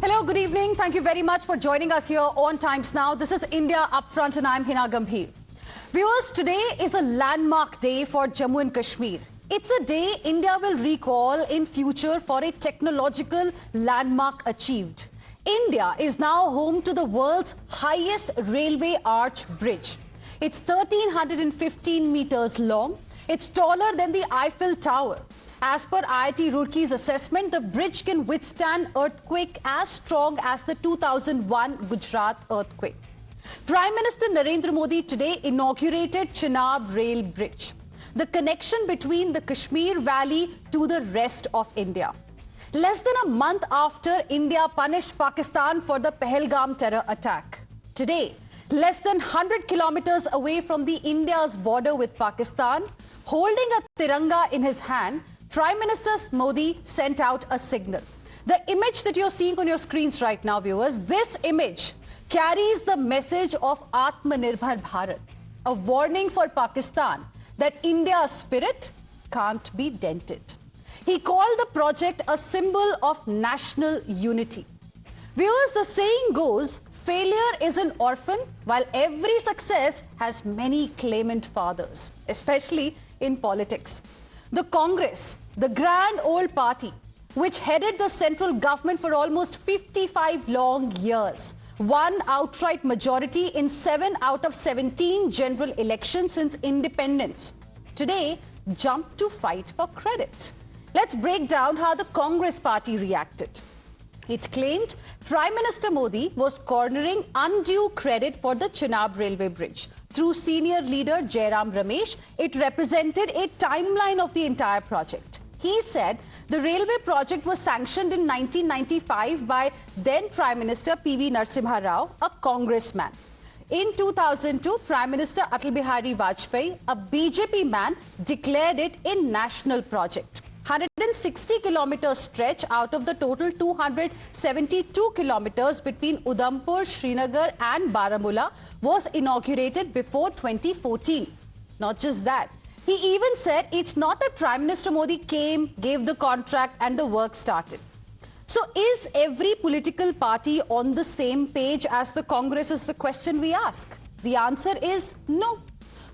Hello, good evening. Thank you very much for joining us here on Times Now. This is India Upfront and I'm Hina Gambhir. Viewers, today is a landmark day for Jammu and Kashmir. It's a day India will recall in future for a technological landmark achieved. India is now home to the world's highest railway arch bridge. It's 1,315 meters long. It's taller than the Eiffel Tower. As per IIT Roorkee's assessment, the bridge can withstand earthquake as strong as the 2001 Gujarat earthquake. Prime Minister Narendra Modi today inaugurated Chenab Rail Bridge, the connection between the Kashmir Valley to the rest of India. Less than a month after India punished Pakistan for the Pahalgam terror attack. Today, less than 100 kilometers away from the India's border with Pakistan, holding a Tiranga in his hand, Prime Minister Modi sent out a signal. The image that you're seeing on your screens right now, viewers, this image carries the message of Atmanirbhar Bharat, a warning for Pakistan that India's spirit can't be dented. He called the project a symbol of national unity. Viewers, the saying goes, failure is an orphan, while every success has many claimant fathers, especially in politics. The Congress, the grand old party, which headed the central government for almost 55 long years, won outright majority in 7 out of 17 general elections since independence, today jumped to fight for credit. Let's break down how the Congress party reacted. It claimed Prime Minister Modi was cornering undue credit for the Chenab Railway Bridge. Through senior leader Jairam Ramesh, it represented a timeline of the entire project. He said the railway project was sanctioned in 1995 by then Prime Minister P.V. Narasimha Rao, a congressman. In 2002, Prime Minister Atal Bihari Vajpayee, a BJP man, declared it a national project. 160 kilometer stretch out of the total 272 kilometers between Udhampur, Srinagar and Baramulla was inaugurated before 2014. Not just that, he even said it's not that Prime Minister Modi came, gave the contract and the work started. So is every political party on the same page as the Congress is the question we ask? The answer is no.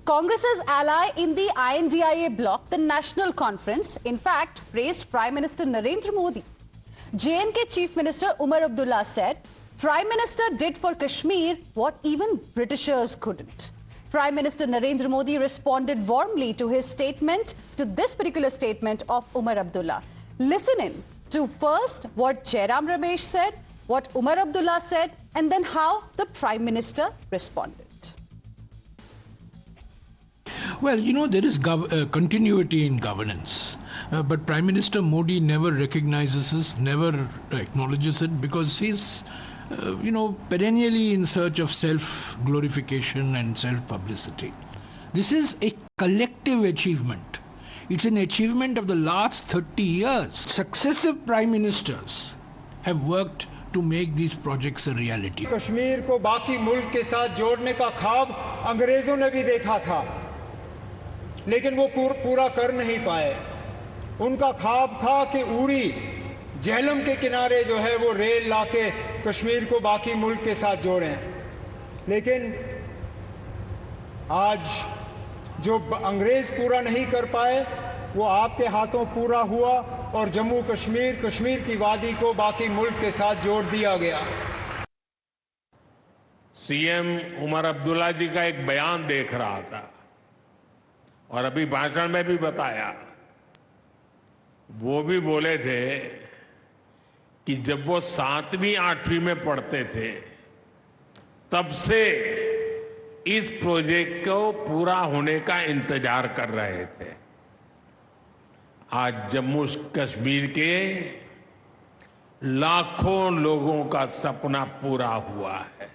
Congress's ally in the INDIA bloc, the National Conference, in fact, praised Prime Minister Narendra Modi. JNK Chief Minister Umar Abdullah said, Prime Minister did for Kashmir what even Britishers couldn't. Prime Minister Narendra Modi responded warmly to his statement, to this particular statement of Umar Abdullah. Listen in to first what Jairam Ramesh said, what Umar Abdullah said, and then how the Prime Minister responded. Well, you know, there is continuity in governance, but Prime Minister Modi never recognizes this, never acknowledges it, because he's, perennially in search of self-glorification and self-publicity. This is a collective achievement. It's an achievement of the last 30 years. Successive Prime Ministers have worked to make these projects a reality. Kashmir को बाकी मुल्क के साथ जोड़ने का ख्वाब अंग्रेजों ने भी देखा था, लेकिन वो पूरा कर नहीं पाए। उनका ख्वाब था कि उड़ी झेलम के किनारे जो है वो रेल लाके कश्मीर को बाकी मुल्क के साथ जोड़ें, लेकिन आज जो अंग्रेज पूरा नहीं कर पाए वो आपके हाथों पूरा हुआ और जम्मू कश्मीर की वादी को बाकी मुल्क के साथ जोड़ दिया गया। सीएम उमर अब्दुल्ला जी का एक बयान देख रहा था और अभी भाषण में भी बताया, वो भी बोले थे कि जब वो 7वीं 8वीं में पढ़ते थे तब से इस प्रोजेक्ट को पूरा होने का इंतजार कर रहे थे। आज जम्मू कश्मीर के लाखों लोगों का सपना पूरा हुआ है।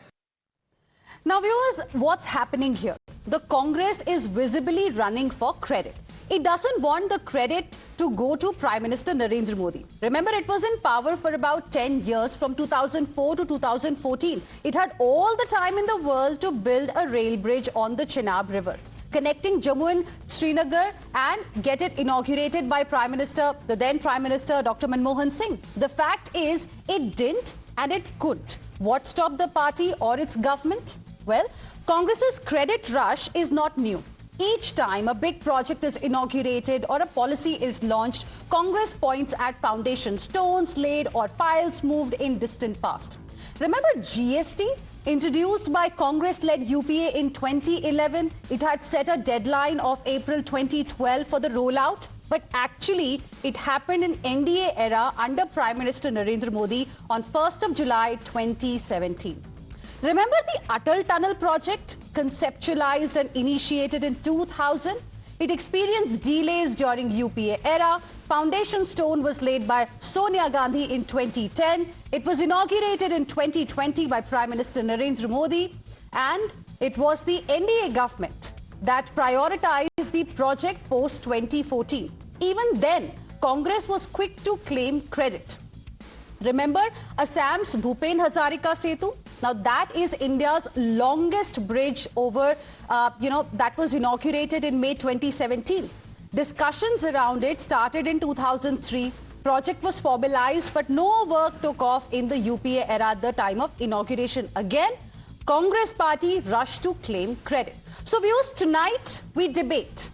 Now viewers, what's happening here? The Congress is visibly running for credit. It doesn't want the credit to go to Prime Minister Narendra Modi. Remember, it was in power for about 10 years from 2004 to 2014. It had all the time in the world to build a rail bridge on the Chenab River, connecting Jammu and Srinagar and get it inaugurated by the then Prime Minister Dr. Manmohan Singh. The fact is, it didn't and it could. What stopped the party or its government? Well, Congress's credit rush is not new. Each time a big project is inaugurated or a policy is launched, Congress points at foundation stones laid or files moved in distant past. Remember GST? Introduced by Congress-led UPA in 2011, it had set a deadline of April 2012 for the rollout. But actually, it happened in NDA era under Prime Minister Narendra Modi on 1st of July 2017. Remember the Atal Tunnel project, conceptualized and initiated in 2000? It experienced delays during UPA era. Foundation stone was laid by Sonia Gandhi in 2010. It was inaugurated in 2020 by Prime Minister Narendra Modi. And it was the NDA government that prioritized the project post 2014. Even then, Congress was quick to claim credit. Remember Assam's Bhupen Hazarika Setu? Now that is India's longest bridge over, that was inaugurated in May 2017. Discussions around it started in 2003. Project was formalized, but no work took off in the UPA era at the time of inauguration. Again, Congress party rushed to claim credit. So viewers, tonight we debate.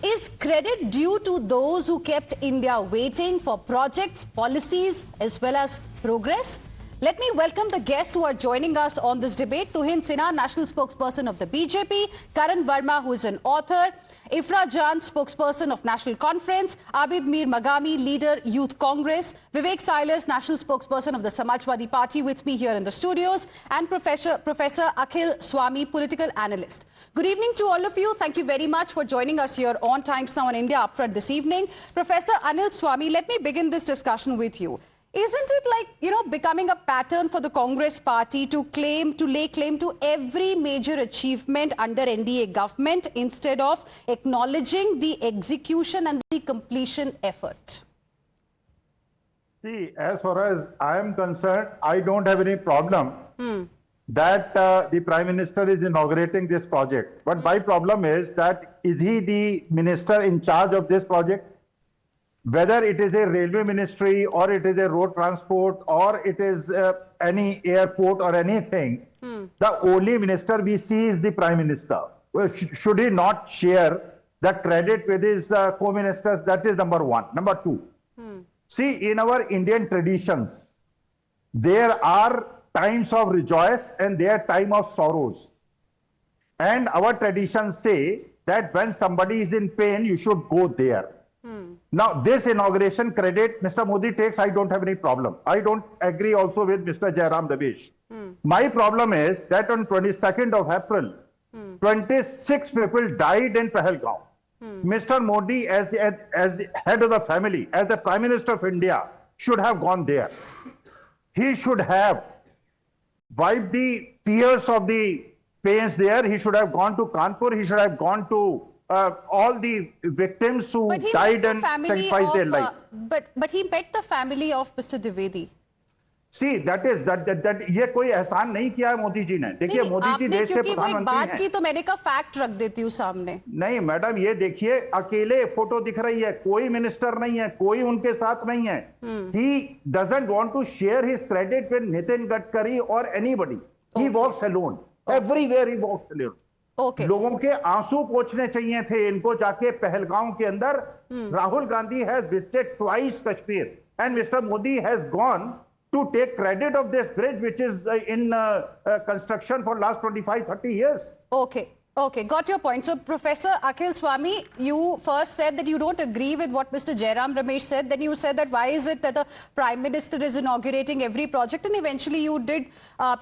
Is credit due to those who kept India waiting for projects, policies, as well as progress? Let me welcome the guests who are joining us on this debate. Tuhin Sinha, National Spokesperson of the BJP. Karan Verma, who is an author. Ifra Jan, spokesperson of National Conference. Abid Mir Magami, leader, Youth Congress. Vivek Silas, National Spokesperson of the Samajwadi Party, with me here in the studios. And Professor Akhil Swami, political analyst. Good evening to all of you. Thank you very much for joining us here on Times Now on India Upfront this evening. Professor Anil Swami, let me begin this discussion with you. Isn't it like, becoming a pattern for the Congress party to lay claim to every major achievement under NDA government instead of acknowledging the execution and the completion effort? See, as far as I am concerned, I don't have any problem that the Prime Minister is inaugurating this project. But my problem is that, is he the minister in charge of this project? Whether it is a railway ministry or it is a road transport or it is any airport or anything, the only minister we see is the Prime Minister. Well, should he not share the credit with his co-ministers? That is number one. Number two, see, in our Indian traditions, there are times of rejoice and there are times of sorrows. And our traditions say that when somebody is in pain, you should go there. Now, this inauguration credit Mr. Modi takes, I don't have any problem. I don't agree also with Mr. Jairam Ramesh. My problem is that on 22nd of April, 26 people died in Pahalgaon. Mr. Modi, as head of the family, as the Prime Minister of India, should have gone there. He should have wiped the tears of the pains there. He should have gone to Kanpur. He should have gone to all the victims who died and sacrificed their life. But he met the family of Mr. Dwivedi. See, that ये कोई एहसान नहीं किया है मोदी जी ने. देखिए, मोदी जी देश के प्रधानमंत्री हैं. बात की तो मैंने कहा फैक्ट रख देती हूँ सामने. नहीं मैडम, ये देखिए, अकेले फोटो दिख रही है, कोई मिनिस्टर नहीं है, कोई उनके साथ नहीं है. He doesn't want to share his credit with Nitin Gadkari or anybody. He walks alone. Everywhere he walks alone. Okay. लोगों के आंसू पोंछने चाहिए थे इनको जाके पहलगांव के अंदर. Rahul Gandhi has visited twice Kashmir and Mr. Modi has gone to take credit of this bridge which is in construction for last 25-30 years. Okay, got your point. So, Professor Akhil Swami, you first said that you don't agree with what Mr. Jairam Ramesh said. Then you said that why is it that the Prime Minister is inaugurating every project? And eventually you did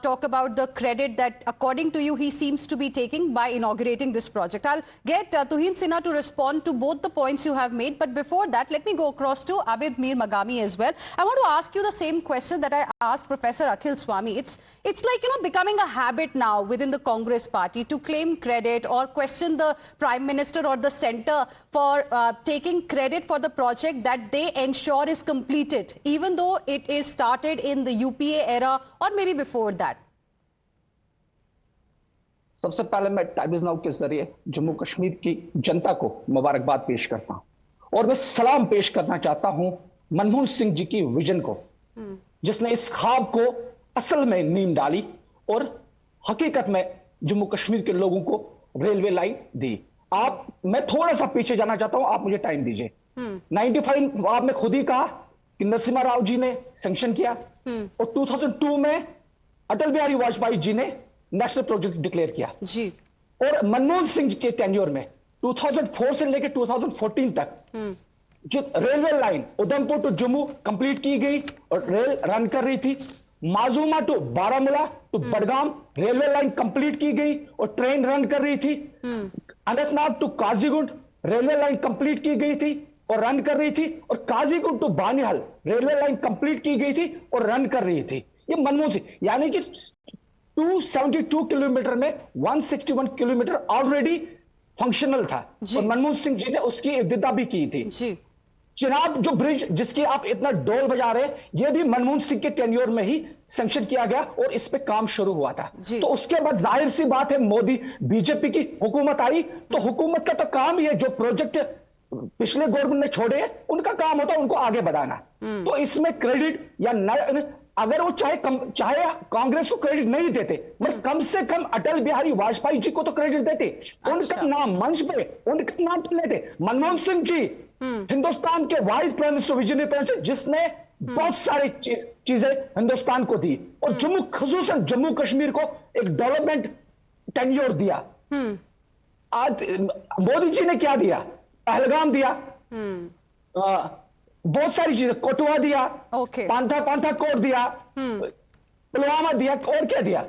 talk about the credit that, according to you, he seems to be taking by inaugurating this project. I'll get Tuhin Sinha to respond to both the points you have made. But before that, let me go across to Abid Mir Magami as well. I want to ask you the same question that I asked Professor Akhil Swami. It's like, becoming a habit now within the Congress party to claim credit or question the Prime Minister or the centre for taking credit for the project that they ensure is completed, even though it is started in the UPA era or maybe before that. सबसे पहले मैं times now के जरिए जम्मू कश्मीर की जनता को मुबारकबाद पेश करता हूं और मैं सलाम पेश करना चाहता हूं मनमोहन सिंह जी की विजन को, जिसने इस ख्वाब को असल में नींव डाली और हकीकत में जम्मू कश्मीर के लोगों को रेलवे लाइन दी। मैं थोड़ा सा पीछे जाना चाहता हूं, आप मुझे टाइम दीजिए। 95 आपने खुद ही कहा कि नरसिम्हा राव जी ने सैंक्शन किया और 2002 में अटल बिहारी वाजपेयी जी ने नेशनल प्रोजेक्ट डिक्लेयर किया जी। और मनमोहन सिंह के टेन्योर में 2004 से लेकर 2014 तक जो railway line Udhampur to Jammu complete की गई और रेल रन कर रही थी। माजूमा to Baramulla to Budgam railway line complete की गई और ट्रेन रन कर रही थी। Anantnag to Qazigund railway line complete की गई थी और रन कर रही थी और Qazigund to Banihal railway line complete की गई थी और रन कर रही थी। ये मनमोहन सिंह, यानी कि 272 किलोमीटर में 161 किलोमीटर ऑलरेडी फंक्शनल था और मनमोहन सिंह जी ने उसकी इब्तिदा भी की थी जी। चिनाब जो ब्रिज जिसकी आप इतना डोल बजा रहे हैं, यह भी मनमोहन सिंह के टेन्योर में ही सैंक्शन किया गया और इस पे काम शुरू हुआ था। तो उसके बाद जाहिर सी बात है मोदी बीजेपी की हुकूमत आई तो हुकूमत का तो काम ही है जो प्रोजेक्ट पिछले गवर्नमेंट ने छोड़े हैं उनका काम होता है उनको आगे बढ़ाना। तो इसमें क्रेडिट या अगर वो चाहे कांग्रेस को क्रेडिट नहीं देते मगर कम से कम अटल बिहारी वाजपेयी जी को तो क्रेडिट देते। उनका नाम मंच पे उनका नाम तो लेते। मनमोहन सिंह जी हिंदुस्तान के वाइस प्राइम मिनिस्टर विजय जिसने बहुत सारी चीजें हिंदुस्तान को दी और खसूसन जम्मू कश्मीर को एक डेवलपमेंट टेन्योर दिया। आज मोदी जी ने क्या दिया? पहलगाम दिया, बहुत सारी चीजें, कोटवा दिया, पांथा कोट दिया, पुलवामा दिया, और क्या दिया?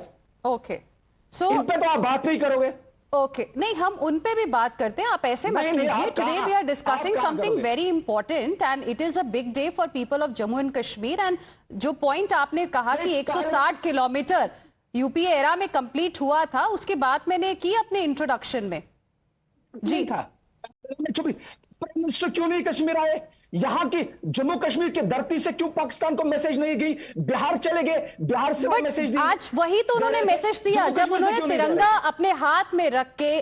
इन पे तो आप बात नहीं करोगे। नहीं, हम उन पे भी बात करते हैं, आप ऐसे मत कीजिए। Today we are discussing something very important and it is a big day for people of Jammu and Kashmir. And जो पॉइंट आपने कहा कि 160 किलोमीटर यूपीए एरा में कंप्लीट हुआ था, उसकी बात मैंने की अपने इंट्रोडक्शन में जी था। प्राइम मिनिस्टर क्यों नहीं कश्मीर आए? यहां की जम्मू कश्मीर की धरती से क्यों पाकिस्तान को मैसेज नहीं गई? बिहार चले गए, बिहार से मैसेज दिया। आज वही तो उन्होंने मैसेज दिया जब उन्होंने तिरंगा अपने हाथ में रख के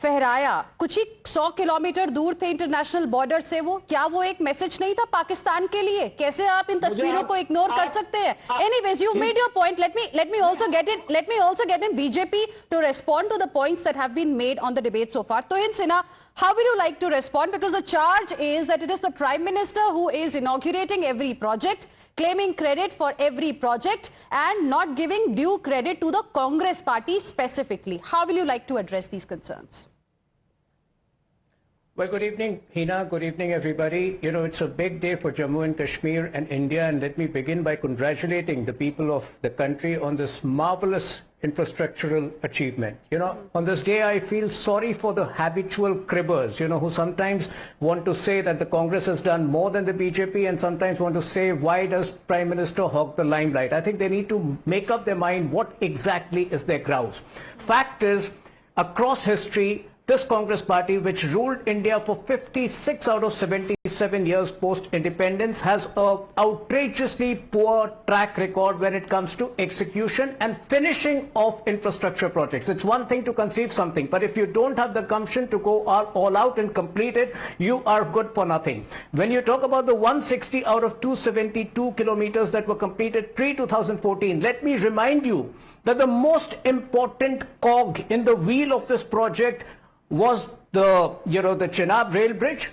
फहराया। कुछ ही 100 किलोमीटर दूर थे इंटरनेशनल बॉर्डर से वो। क्या वो एक मैसेज नहीं था पाकिस्तान के लिए? कैसे आप इन तस्वीरों को इग्नोर कर सकते हैं? Anyways, you made your point. let me also get in BJP to respond to the points that have been made on the debate so far. Tuhin Sinha, how will you like to respond? Because the charge is that it is the Prime Minister who is inaugurating every project, claiming credit for every project and not giving due credit to the Congress party specifically. How will you like to address these concerns? Well, good evening, Hina. Good evening, everybody. You know, it's a big day for Jammu and Kashmir and India, and let me begin by congratulating the people of the country on this marvelous infrastructural achievement. You know, on this day, I feel sorry for the habitual cribbers, you know, who sometimes want to say that the Congress has done more than the BJP and sometimes want to say, why does Prime Minister hog the limelight? I think they need to make up their mind what exactly is their grouse. Fact is, across history, this Congress party, which ruled India for 56 out of 77 years post-independence, has an outrageously poor track record when it comes to execution and finishing of infrastructure projects. It's one thing to conceive something, but if you don't have the gumption to go all out and complete it, you are good for nothing. When you talk about the 160 out of 272 kilometers that were completed pre-2014, let me remind you that the most important cog in the wheel of this project was the Chenab rail bridge.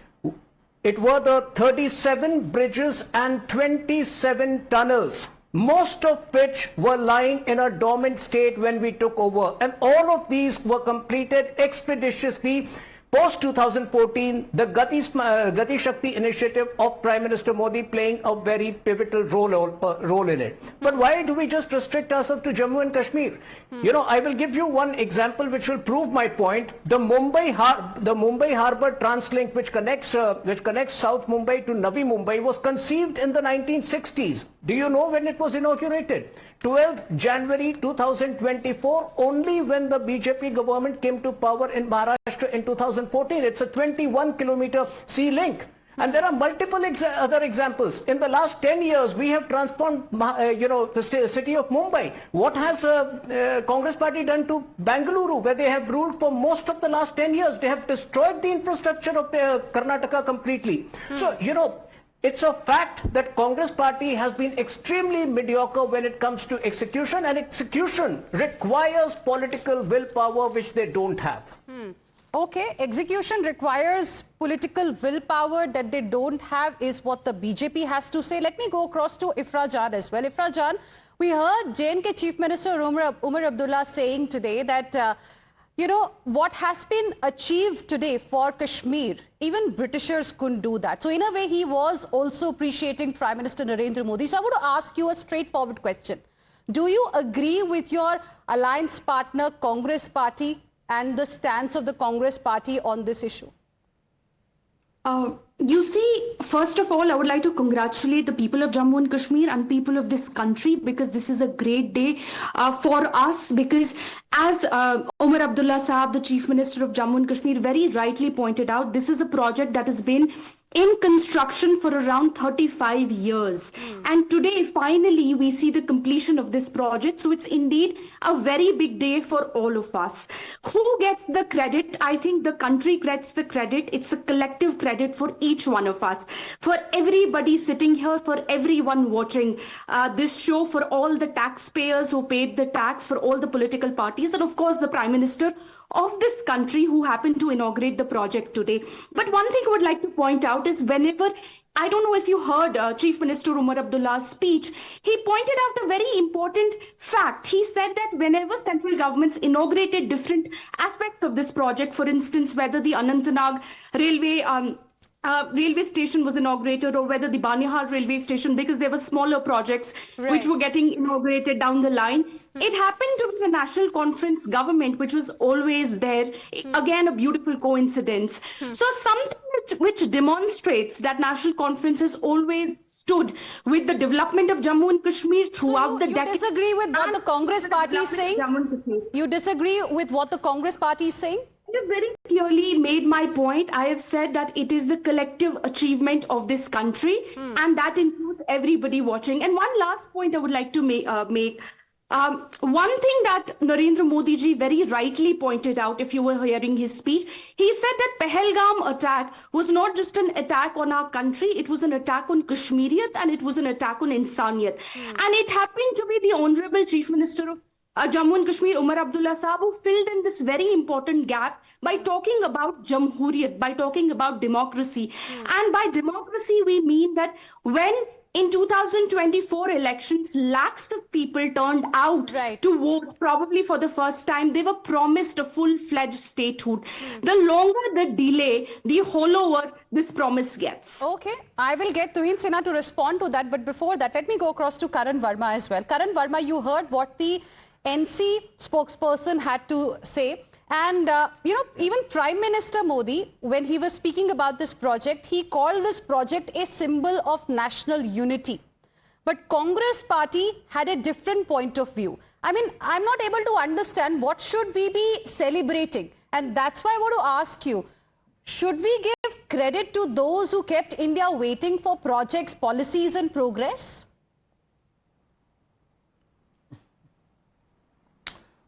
It were the 37 bridges and 27 tunnels, most of which were lying in a dormant state when we took over. And all of these were completed expeditiously. Post 2014, the Gati Shakti initiative of Prime Minister Modi playing a very pivotal role in it. But why do we just restrict ourselves to Jammu and Kashmir? You know, I will give you one example which will prove my point. The Mumbai Harbour Translink, which connects South Mumbai to Navi Mumbai, was conceived in the 1960s. Do you know when it was inaugurated? 12th January 2024, only when the BJP government came to power in Maharashtra in 2014. It's a 21-kilometer sea link. And there are multiple other examples. In the last 10 years, we have transformed, the city of Mumbai. What has Congress party done to Bengaluru, where they have ruled for most of the last 10 years? They have destroyed the infrastructure of Karnataka completely. So, you know, It's a fact that Congress party has been extremely mediocre when it comes to execution, and execution requires political willpower, which they don't have. Okay, execution requires political willpower that they don't have is what the BJP has to say. Let me go across to Ifra Jan as well. Ifra Jan, we heard J&K Chief Minister Umar Abdullah saying today that, what has been achieved today for Kashmir, even Britishers couldn't do that. So in a way, he was also appreciating Prime Minister Narendra Modi. So I want to ask you a straightforward question. Do you agree with your alliance partner, Congress Party, and the stance of the Congress Party on this issue? You see, first of all, I would like to congratulate the people of Jammu and Kashmir and people of this country, because this is a great day for us, because as Umar Abdullah Saab, the Chief Minister of Jammu and Kashmir, very rightly pointed out, this is a project that has been in construction for around 35 years. And today, finally, we see the completion of this project. So it's indeed a very big day for all of us. Who gets the credit? I think the country gets the credit. It's a collective credit for each one of us, for everybody sitting here, for everyone watching this show, for all the taxpayers who paid the tax, for all the political parties, and of course the Prime Minister of this country who happened to inaugurate the project today. But one thing I would like to point out is whenever, I don't know if you heard Chief Minister Umar Abdullah's speech, he pointed out a very important fact. He said that whenever central governments inaugurated different aspects of this project, for instance, whether the Anantnag railway station was inaugurated, or whether the Banihal railway station, because there were smaller projects which were getting inaugurated down the line. It happened to be the National Conference government, which was always there. Again, a beautiful coincidence. So something which demonstrates that National Conference has always stood with the development of Jammu and Kashmir throughout the decade. You disagree with what the Congress Party is saying? You disagree with what the Congress Party is saying? I have very clearly made my point. I have said that it is the collective achievement of this country, and that includes everybody watching. And one last point I would like to make. One thing that Narendra Modi ji very rightly pointed out, if you were hearing his speech, he said that Pahalgam attack was not just an attack on our country, it was an attack on Kashmiriyat, and it was an attack on Insaniyat. And it happened to be the Honorable Chief Minister of Jammu and Kashmir, Umar Abdullah Saab, who filled in this very important gap by talking about Jamhuriyat, by talking about democracy. And by democracy, we mean that when in 2024 elections, lakhs of people turned out to vote, probably for the first time. They were promised a full-fledged statehood. The longer the delay, the hollower this promise gets. Okay, I will get Tuhin Sinha to respond to that. But before that, let me go across to Karan Verma as well. Karan Verma, you heard what the NC spokesperson had to say. And, even Prime Minister Modi, when he was speaking about this project, he called this project a symbol of national unity. But Congress Party had a different point of view. I mean, I'm not able to understand what should we be celebrating. And that's why I want to ask you, should we give credit to those who kept India waiting for projects, policies and progress?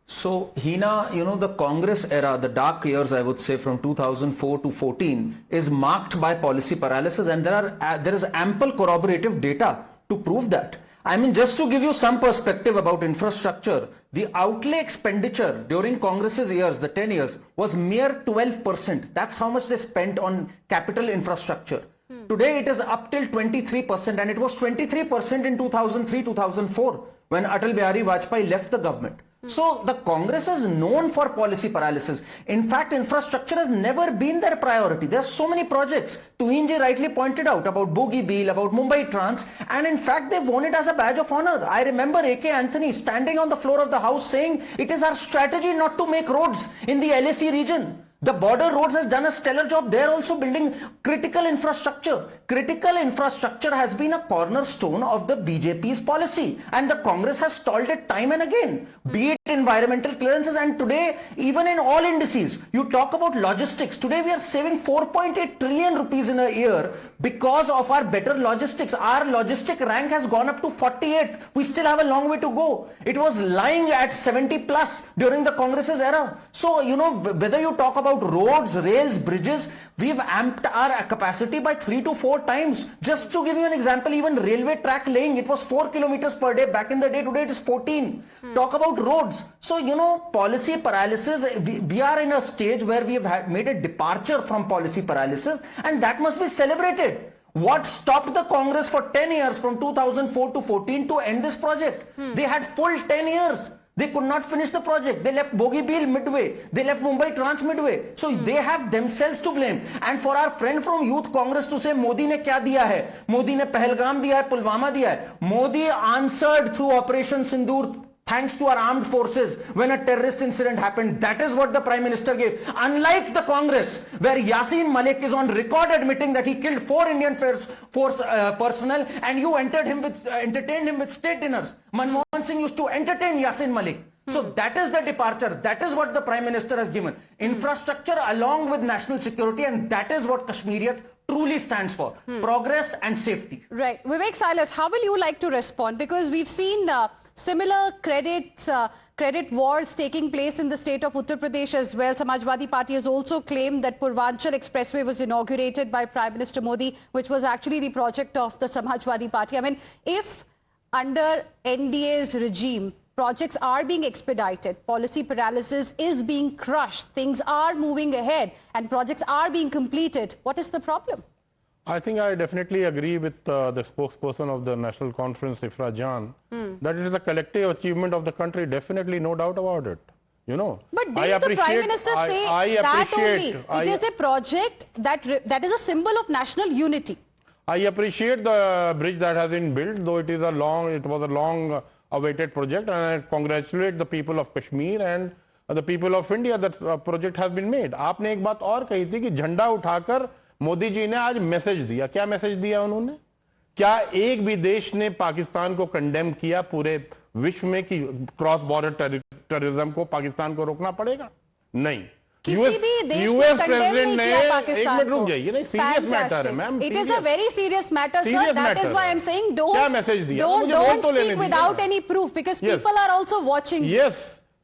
So, Hina, the Congress era, the dark years, I would say, from 2004 to 14, is marked by policy paralysis, and there is ample corroborative data to prove that. I mean, just to give you some perspective about infrastructure, the outlay expenditure during Congress's years, the 10 years, was mere 12%. That's how much they spent on capital infrastructure. Today, it is up till 23%, and it was 23% in 2003-2004 when Atal Bihari Vajpayee left the government. So the Congress is known for policy paralysis. In fact, infrastructure has never been their priority. There are so many projects. Tuhin ji rightly pointed out about Bogibeel, about Mumbai Trans, and in fact, they've won it as a badge of honor. I remember A.K. Anthony standing on the floor of the House saying, it is our strategy not to make roads in the LAC region. The border roads has done a stellar job. They're also building critical infrastructure. Critical infrastructure has been a cornerstone of the BJP's policy, and the Congress has stalled it time and again. Be it in environmental clearances. And today, even in all indices, you talk about logistics. Today we are saving 4.8 trillion rupees in a year because of our better logistics. Our logistic rank has gone up to 48. We still have a long way to go. It was lying at 70 plus during the Congress's era. So, you know, whether you talk about roads, rails, bridges, we've amped our capacity by 3 to 4 times. Just to give you an example, even railway track laying, it was 4 kilometers per day back in the day. Today it is 14. Talk about roads. So, you know, policy paralysis, we are in a stage where we have made a departure from policy paralysis, and that must be celebrated. What stopped the Congress for 10 years from 2004 to 14 to end this project? They had full 10 years. They could not finish the project. They left Bogibeel midway. They left Mumbai Trans midway. So they have themselves to blame. And for our friend from Youth Congress to say Modi ne kya diya hai? Modi ne Pahalgam diya hai, Pulwama diya hai. Modi answered through Operation Sindoor, thanks to our armed forces, when a terrorist incident happened. That is what the Prime Minister gave. Unlike the Congress, where Yasin Malik is on record admitting that he killed 4 Indian force personnel, and you entertained him with state dinners. Manmohan Singh used to entertain Yasin Malik. So that is the departure. That is what the Prime Minister has given. Infrastructure along with national security, and that is what Kashmiriyat truly stands for. Progress and safety. Right. Vivek Silas, how will you like to respond? Because we've seen similar credit wars taking place in the state of Uttar Pradesh as well. Samajwadi Party has also claimed that Purvanchal Expressway was inaugurated by Prime Minister Modi, which was actually the project of the Samajwadi Party. I mean, if under NDA's regime, projects are being expedited, policy paralysis is being crushed, things are moving ahead, and projects are being completed, what is the problem? I think I definitely agree with the spokesperson of the National Conference, Ifra Jan, that it is a collective achievement of the country, definitely, no doubt about it. You know, but didn't the Prime Minister say that only? It is a project that is a symbol of national unity. I appreciate the bridge that has been built, though it was a long awaited project, and I congratulate the people of Kashmir and the people of India that project has been made. आपने एक बात और कही थी कि झंडा उठाकर मोदी जी ने आज मैसेज दिया. क्या मैसेज दिया उन्होंने? क्या एक भी देश ने पाकिस्तान को कंडेम किया पूरे विश्व में कि क्रॉस बॉर्डर टेररिज्म को पाकिस्तान को रोकना पड़ेगा? नहीं. किसी भी देश ने कंडेम नहीं किया पाकिस्तान को. एक मिनट रुक जाइए, नहीं, सीरियस मैटर है ma'am. It is a very serious matter, sir. That is why I'm saying don't speak without any proof, because people are also watching. Yes.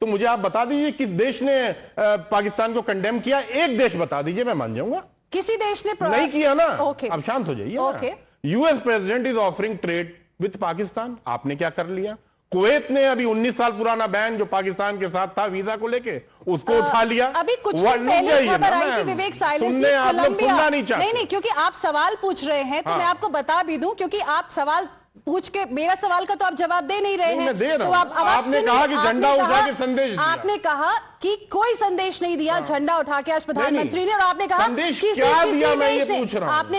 तो मुझे आप बता दीजिए किस देश ने पाकिस्तान को कंडेम किया. एक देश बता दीजिए, मैं मान जाऊंगा. किसी देश ने नहीं किया ना. Okay. अब शांत हो जाइए. US president is offering trade with Pakistan. आपने क्या कर लिया? कुवैत ने अभी 19 साल पुराना बैन जो पाकिस्तान के साथ था वीजा को लेके, उसको उठा लिया. अभी कुछ दिन पहले खबर आई थी विवेक साइलेंस जी, कोलंबिया. नहीं, क्योंकि आप सवाल पूछ रहे हैं तो मैं आपको बता भी दूं, क्योंकि आप सवाल पूछ के मेरा सवाल का तो आप जवाब दे नहीं रहे हैं. तो आपने कहा कि झंडा उठा के संदेश दिया. आपने कहा कि कोई संदेश नहीं दिया झंडा उठा के आज प्रधानमंत्री ने, और आपने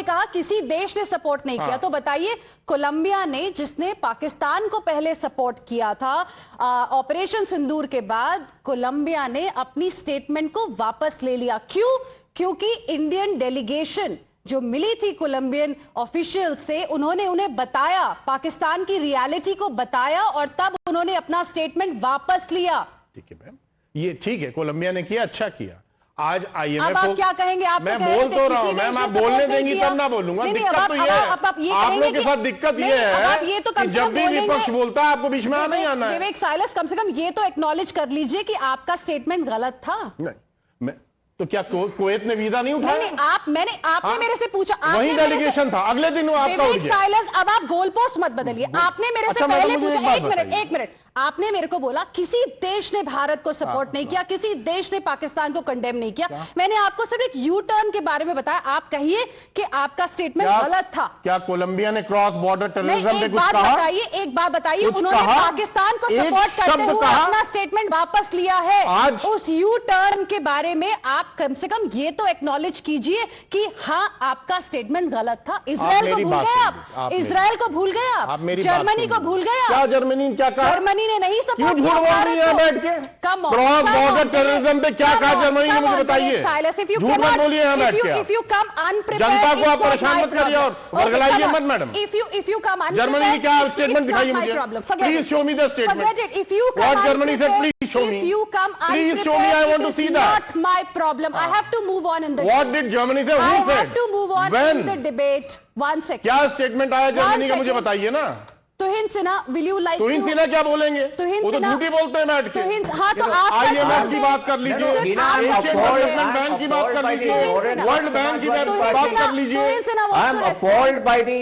कहा किसी देश ने सपोर्ट नहीं किया. तो बताइए, कोलंबिया ने, जिसने पाकिस्तान को पहले सपोर्ट किया था ऑपरेशन सिंदूर के बाद, कोलंबिया ने अपनी स्टेटमेंट को वापस ले लिया. क्यों? क्योंकि इंडियन डेलीगेशन जो मिली थी कोलंबियन ऑफिशियल से, उन्होंने उन्हें बताया, पाकिस्तान की रियलिटी को बताया, और तब उन्होंने अपना स्टेटमेंट वापस लिया. ठीक है मैम, ये ठीक है, कोलंबिया ने किया, अच्छा किया. आज IMF अब आप क्या कहेंगे? आप मैं बोल तो रहा हूं, मैम आप बोलने देंगी तब ना बोलूंगा. दिक्कत तो ये है, आप लोगों के साथ दिक्कत ये है कि जब भी विपक्ष बोलता है आपको बीच में नहीं आना है. विवेक साइलेंस, कम से कम ये तो एक्नॉलेज कर लीजिए कि आपका स्टेटमेंट गलत था. नहीं, तो क्या कुवैत ने वीजा नहीं उठाया? नहीं, आपने मेरे से पूछा, वही डेलीगेशन था, अगले दिन वो आपका विवेक साइलेंस, अब आप गोल पोस्ट मत बदलिए. आपने मेरे से पहले पूछा, एक मिनट, आपने मेरे को बोला किसी देश ने भारत को सपोर्ट नहीं किया, किसी देश ने पाकिस्तान को कंडेम नहीं किया. मैंने आपको सिर्फ एक यू टर्न के बारे में बताया. आप कहिए कि आपका स्टेटमेंट गलत था. क्या कोलंबिया ने क्रॉस बॉर्डर टेररिज्म पे कुछ कहा? एक बात बताइए, उन्होंने पाकिस्तान को सपोर्ट करते हुए अपना स्टेटमेंट वापस लिया है. उस यू टर्न के बारे में आप कम से कम ये तो एक्नॉलेज कीजिए कि हाँ, आपका स्टेटमेंट गलत था. इजराइल को भूल गए आप, इजराइल को भूल गए आप, जर्मनी को भूल गए आप. क्या जर्मनी ने क्या कहा? जर्मनी ने नहीं सपोर्ट किया भारत को. बैठ के क्रॉस बॉर्डर टेररिज्म पे क्या कहा जर्मनी ने, मुझे बताइए. झूठ मत बोलिए यहाँ बैठ के. जनता को आप परेशान मत करिए और वर्गलाइए मत मैडम. जर्मनी की क्या स्टेटमेंट दिखाइए मुझे. Please show me the statement. What Germany said, please show me. If you come Please unprepared, show me. I want it to is see that. not my problem. I have to move on in the What debate. did Germany say? Who I said? have to move on When? in the debate. 1 second. क्या statement आया Germany का, मुझे second. बताइए ना. तुहिन Sinha, will you like Tuhin to? Sinha क्या बोलेंगे? तुहिन वो तो सिन्हा- झूठी बोलते हैं बैठ के. तुहिन, हाँ तो आप सच IMF बोलते की हैं। बात कर लीजिए, सिर्फ आप एशियन सच बोलते हैं। डेवलपमेंट बैंक की बात कर लीजिए, तुहिन सिन्हा- वर्ल्ड बैंक की बात कर लीजिए. तुहिन Sinha I wants am to respond. appalled by the,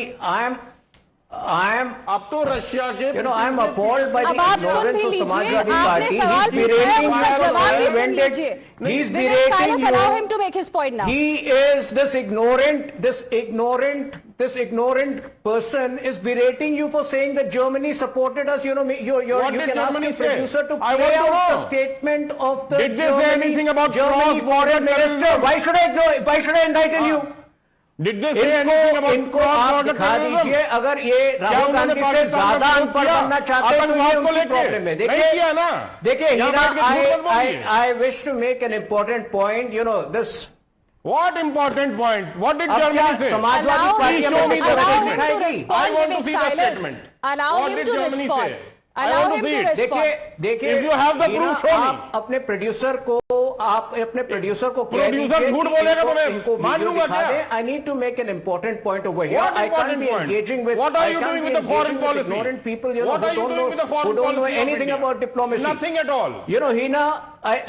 I am, अब तो रशिया के, I am appalled by the अब आप सुन ignorance भी of लीजिए, Samajwadi आपने Party. सवाल He's पूछा है, berating उसका you, जवाब भी सुन invented- लीजिए. He's Vivek berating Silas, allow you. him to make his point now. He is this ignorant person is berating you for saying that Germany supported us. You know, you What can did ask Germany the say? producer to I play want to out the know. statement of the Did they say anything about Germany cross-border foreign minister. terrorism? Why should I enlighten you? Did they say anything about इनको आप cross-border दिखा terrorism? दीजिए, अगर ये राहुल गांधी से ज्यादा अनपढ़ बनना चाहते हैं तो ये उनकी प्रॉब्लम है. देखिए हीना, I wish to make an important point. You know this. What important point? What did अब क्या Germany say? Samajwadi party Please show me the allow him to statement. respond, I want to Vivek see the Silas. statement. Allow What him did to Germany respond. say? Allow him to respond. देखिए If you have the हीना, proof, show me. आप अपने producer को कह Producer दीजिए झूठ कि बोलेगा तो मैं इनको मान वीडियो लूंगा दिखा क्या? दें. I need to make an important point over here. What I can't important be point? engaging with. What are I you can't doing be with the foreign engaging with policy? ignorant people, you know, What are you doing with the foreign who don't know policy of anything India? about diplomacy. Nothing at all. You know, Hina,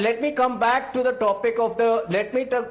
let me come back to the topic of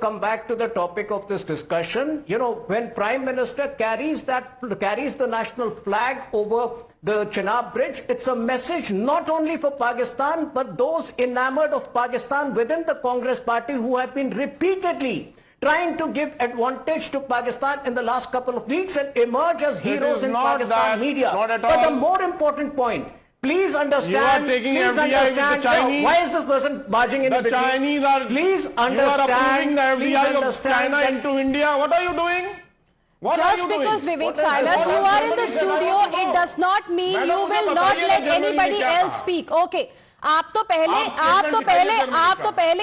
come back to the topic of this discussion. You know, when Prime Minister carries the national flag over the Chenab Bridge, it's a message not only for Pakistan, but those enamored of Pakistan within the Congress party who have been repeatedly trying to give advantage to Pakistan in the last couple of weeks and emerge as heroes in not Pakistan that, media. not at But the all. more important point, please understand. You are taking please FDI with the understand. Chinese. Why is this person barging in The between? Chinese are. Please You are understand. approving the please FDI of understand China that- into India. What are you doing? What are Just you doing? because Vivek What is Silas, this? you What are has in the Germany said? studio, I want to it know. does not mean Madam, you मुझे will बताइए not ना let Germany ने anybody क्या else कहा? speak. Okay. आप तो पहले आप statement दिखाइए जर्मनी का।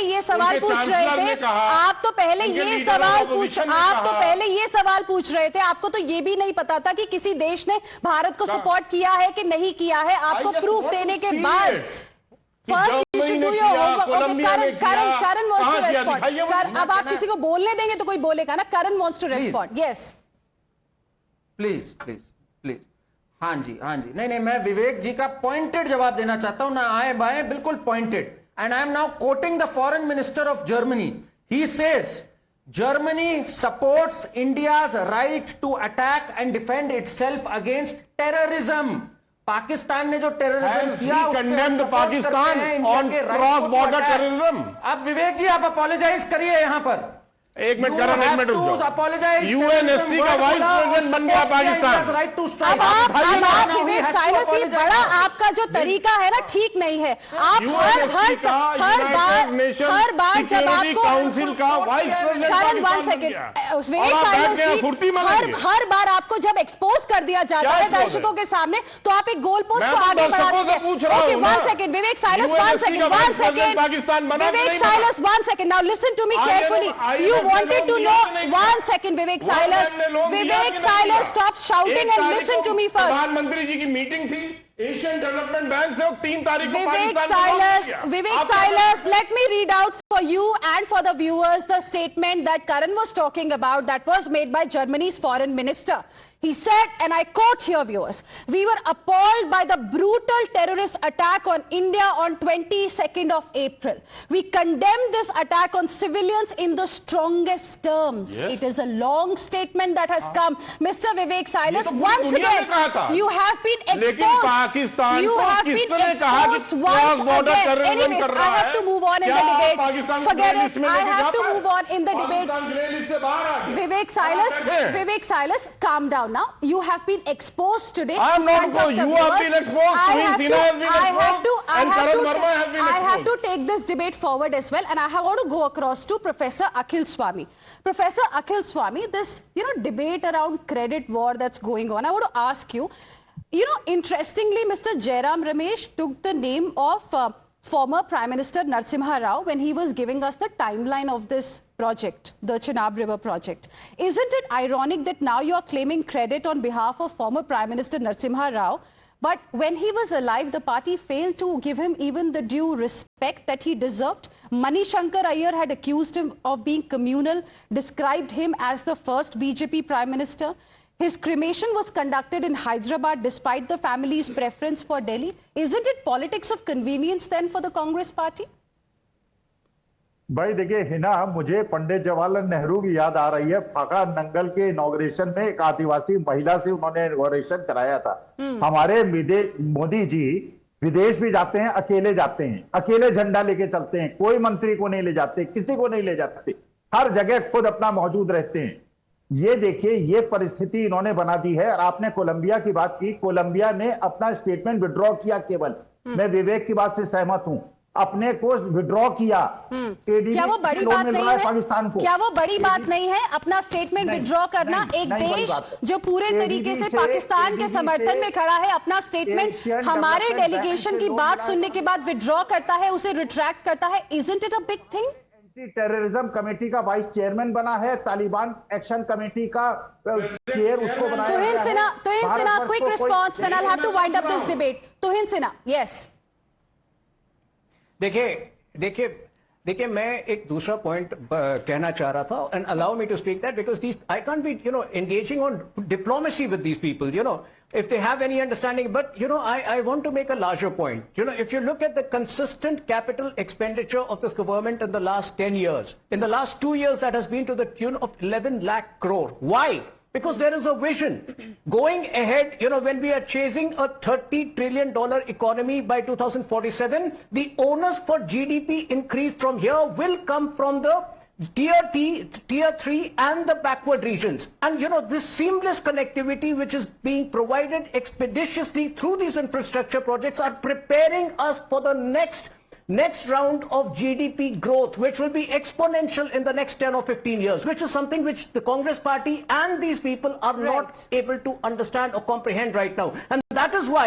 ये सवाल उनके पूछ रहे chancellor थे ने कहा, आप तो पहले उनके ये leader of सवाल opposition पूछ ने आप तो कहा। पहले ये सवाल पूछ रहे थे आपको तो ये भी नहीं पता था कि किसी देश ने भारत को सपोर्ट किया है कि नहीं किया है आपको just प्रूफ want to देने के see बाद it. First you Germany should ने डू योर किया, होमवर्क ओके कोलंबिया ने किया, करण वांट्स कहाँ टू किया? दिखाइए रेस्पॉन्ड मुझे। अब आप किसी को बोलने देंगे तो कोई बोलेगा ना Karan wants to respond yes please please please हाँ जी नहीं मैं विवेक जी का पॉइंटेड जवाब देना चाहता हूं ना आए बाएं बिल्कुल pointed and I am now quoting the foreign minister of Germany he says Germany supports India's right to attack and defend itself against terrorism Pakistan ने जो टेररिज्म Has किया he उस पे condemned support Pakistan करते हैं इंडिया on के right cross-border to attack। terrorism? अब विवेक जी आप अपोलोजाइज करिए यहां पर एक मिनट करण, एक मिनट रुक जाओ। यूएनएससी का वाइस प्रेसिडेंट बन गया पाकिस्तान। अब आप विवेक साइलस ये बड़ा आपका जो तरीका है ना ठीक नहीं है आप हर बार जब आपको काउंसिल का वाइस प्रेसिडेंट करण वन सेकेंड विवेक साइलस जी हर बार आपको जब एक्सपोज कर दिया जाता है दर्शकों के सामने तो आप एक गोल पोस्ट को आगे बढ़ा देते हैं okay one second Vivek Silas one second Vivek Silas one second now listen to me carefully you wanted to know one second Vivek Silas stop shouting and listen to me first प्रधानमंत्री जी की meeting थी Asian development bank से 3 तारीख को Vivek Silas let me read out for you and for the viewers the statement that Karan was talking about that was made by Germany's foreign minister. He said, and I quote here viewers, we were appalled by the brutal terrorist attack on India on 22nd of April. We condemned this attack on civilians in the strongest terms. Yes. It is a long statement that has come. Mr. Vivek Silas, once again, you have been exposed. You have been exposed once again. Anyways, I have to move on in the debate. Forget it. I have to move on in the debate. Vivek Silas, calm down now. You have been exposed today. I am not exposed. You have been exposed. I have to take this debate forward as well, and I want to go across to Professor Akhil Swami. Professor Akhil Swami, this debate around credit war that's going on. I want to ask you. Interestingly, Mr. Jairam Ramesh took the name of former Prime Minister Narasimha Rao when he was giving us the timeline of this project, the Chenab River project. Isn't it ironic that now you are claiming credit on behalf of former Prime Minister Narasimha Rao But when he was alive, the party failed to give him even the due respect that he deserved. Mani Shankar Iyer had accused him of being communal, described him as the first BJP Prime Minister. His cremation was conducted in Hyderabad despite the family's preference for Delhi. Isn't it politics of convenience then for the Congress party? भाई देखिए हिना, मुझे पंडित जवाहरलाल नेहरू की याद आ रही है। फाका नंगल के inauguration में एक आदिवासी महिला से उन्होंने इनॉग्रेशन कराया था। हमारे मोदी जी विदेश भी जाते हैं, अकेले जाते हैं, अकेले झंडा लेके चलते हैं, कोई मंत्री को नहीं ले जाते, किसी को नहीं ले जाते, हर जगह खुद अपना मौजूद रहते हैं। ये देखिए, ये परिस्थिति इन्होंने बना दी है। और आपने कोलंबिया की बात की, कोलंबिया ने अपना स्टेटमेंट विड्रॉ किया केवल। मैं विवेक की बात से सहमत हूं, अपने को विड्रॉ किया। क्या वो बड़ी बात नहीं है? पाकिस्तान को, क्या वो बड़ी बात नहीं है अपना स्टेटमेंट विड्रॉ करना? एक देश जो पूरे तरीके से पाकिस्तान के समर्थन में खड़ा है अपना स्टेटमेंट हमारे डेलीगेशन की बात सुनने के बाद विड्रॉ करता है, उसे रिट्रैक्ट करता है। Isn't it a big thing? Anti terrorism committee का वाइस चेयरमैन बना है, तालिबान एक्शन कमेटी का चेयर उसको बनाया है। Tuhin Sinha, quick response, then I will have to wind up this debate. Tuhin Sinha, yes. देखिए मैं एक दूसरा पॉइंट कहना चाह रहा था, and allow me to speak that because these I can't be engaging on diplomacy with these people, if they have any understanding. But I want to make a larger point. If you look at the consistent capital expenditure of this government in the last 10 years, in the last 2 years that has been to the tune of 11 lakh crore. Why? Because there is a vision. Going ahead, when we are chasing a $30 trillion economy by 2047, the onus for GDP increase from here will come from the Tier 3 and the backward regions. And this seamless connectivity which is being provided expeditiously through these infrastructure projects are preparing us for the next round of GDP growth, which will be exponential in the next 10 or 15 years, which is something which the Congress party and these people are not able to understand or comprehend right now. And that is why,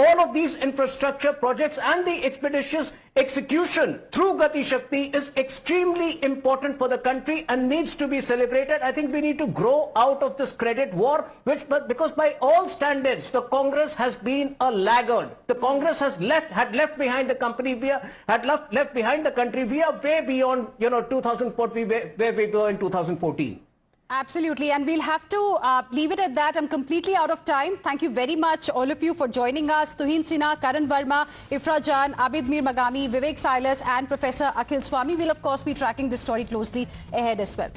all of these infrastructure projects and the expeditious execution through Gati Shakti is extremely important for the country and needs to be celebrated. I think we need to grow out of this credit war, because by all standards, the Congress has been a laggard. The Congress had left behind the company. Had left behind the country. We are way beyond, 2014, where we were in 2014. Absolutely, and we'll have to leave it at that. I'm completely out of time. Thank you very much, all of you, for joining us. Tuhin Sinha, Karan Verma, Ifra Jan, Abid Mir Magami, Vivek Silas, and Professor Akhil Swami. We'll, of course, be tracking this story closely ahead as well.